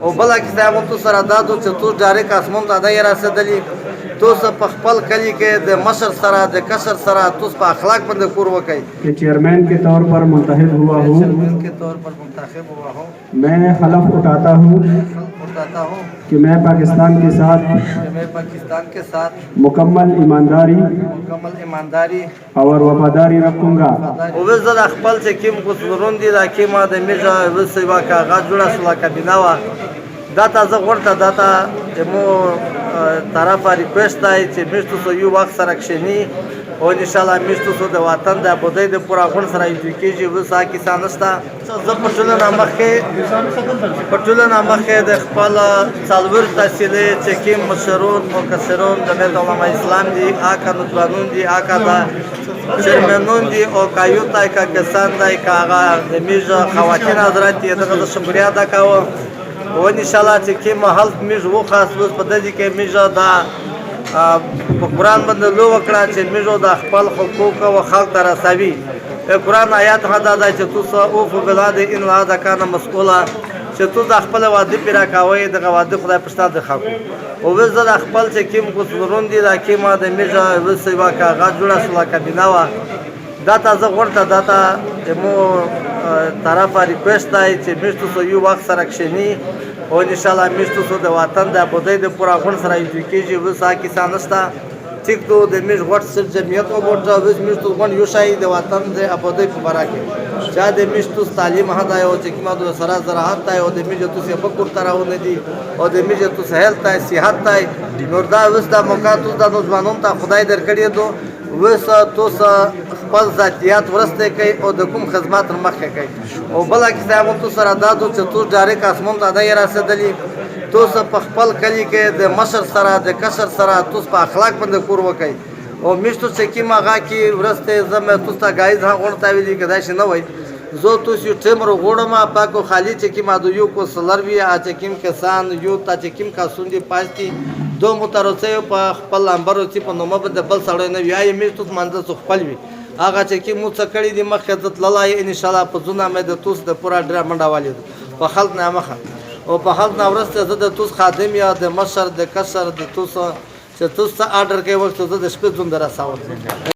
او بله کیسه هم تو سره دا دو چې تو ډایرک اسمان ته نه یې رسېدلي تو په خپل کلي کې د مشر سره د کشر سره تو په اخلاق باندې کور وکړئ کہ چیئرمین کے طور پر منتخب ہوا ہوں چیئرمین کے طور پر منتخب ہوا ہوں میں حلف اٹھاتا ہوں کہ میں پاکستان کے ساتھ میں پاکستان کے ساتھ مکمل ایمانداری اور وفاداری رکھوں گا اوس زه د خپل چې کوم کوڅلورون دي دا کومه د میژه اوس یوه کاغذ جوړه شوله کابینه وه دا ته زه غوړته دا ته مو طرفه ریکویسټ دی چې موږ تاسو یو وخت سره کښېني او انشاءالله موږ تاسو د وطن د ابادۍ د پوره غونډ سره یوځای کېږي اوس هغه کیسه نشته زه په ټوله نه مخکې د خپل څلور تحصیلي چې کوم مشرون مکثرون جمعیت علما اسلام دي هغه نوترانون دي هغه د چیرمنون دي او که یو تی که کسان دی که هغه د میژه خواتین حضرت دي دغه زه شکریه ادا کوم او انشاءالله چې کوم هلت موږ وخاست اوس په دې کې موږ دا په قرآن باندې لو وکړه چې موږ د خپل حقوق او خلق ته رسوي قرآن آیات ښه دا دی چې تو اوفو بالعهد ان العهد کان مسؤولا چې تو د خپل وعده پوره کوئ دغه وعده خدای په ستا د خلکو او اوس زه د خپل چې کوم کوڅلورون دي دا کومه د میژه اوس یوه کاغذ جوړه شوله کابینه وه دا ته زه غوړته دا ته مو طرفه ریکویسټ دی چې موږ تاسو یو وخت سره کښېني او انشاءالله موږ تاسو د وطن د ابادۍ د پوره غونډ سره یوځای کېږي اوس هغه کیسه نشته ټیک تو د موږ غوټ صرف جمعیت وګورځه اوس موږ تاسو غونډ یو شی د وطن د ابادۍ په باره کې چا د موږ تاسو تعلیم ښه دی او چې کومه د سره زراعت دی او د موږ تاسو په کور ته راونه دي او د موږ تاسو هیلت دی صحت دی نور دا اوس د موقع تاسو د نوځوانانو ته خدای درکړی دو اوس تاسو خپل ذاتیات ورسته کوي او د کوم خدمات مخکې کوي او بله کیسه هم تو سره دا دو چې تو ډایرک اسمان ته نه یې رسېدلي تاسو په خپل کلي کې د مشر سره د کشر سره تاسو په اخلاق باندې کور وکړئ او موږ تاسو چې کوم هغه کې ورسته زه مې تاسو ته ګایز هم غونډ ته ویلي که داسې نه وای زه تاسو یو ټیم راغوړم پاکو خالي چې کوم د یو کوڅلر وي چې کوم کسان یو ته چې کوم کسون دي پاتې دو متروڅه په خپل لمبرو چې په نومه باندې بل سړی نه وي موږ تاسو منځ خپل وي هغه چې کوم څه کړي دي مخکې ته تللی ان شاء الله په ځونه مې د تاسو د پوره ډېره منډه والي په خلک نه مخه او په خلک نه وروسته زه د تاسو خادم یا د مشر د کشر د تاسو چې تاسو ته اډر کوي وخت زه د شپې ځون درساوم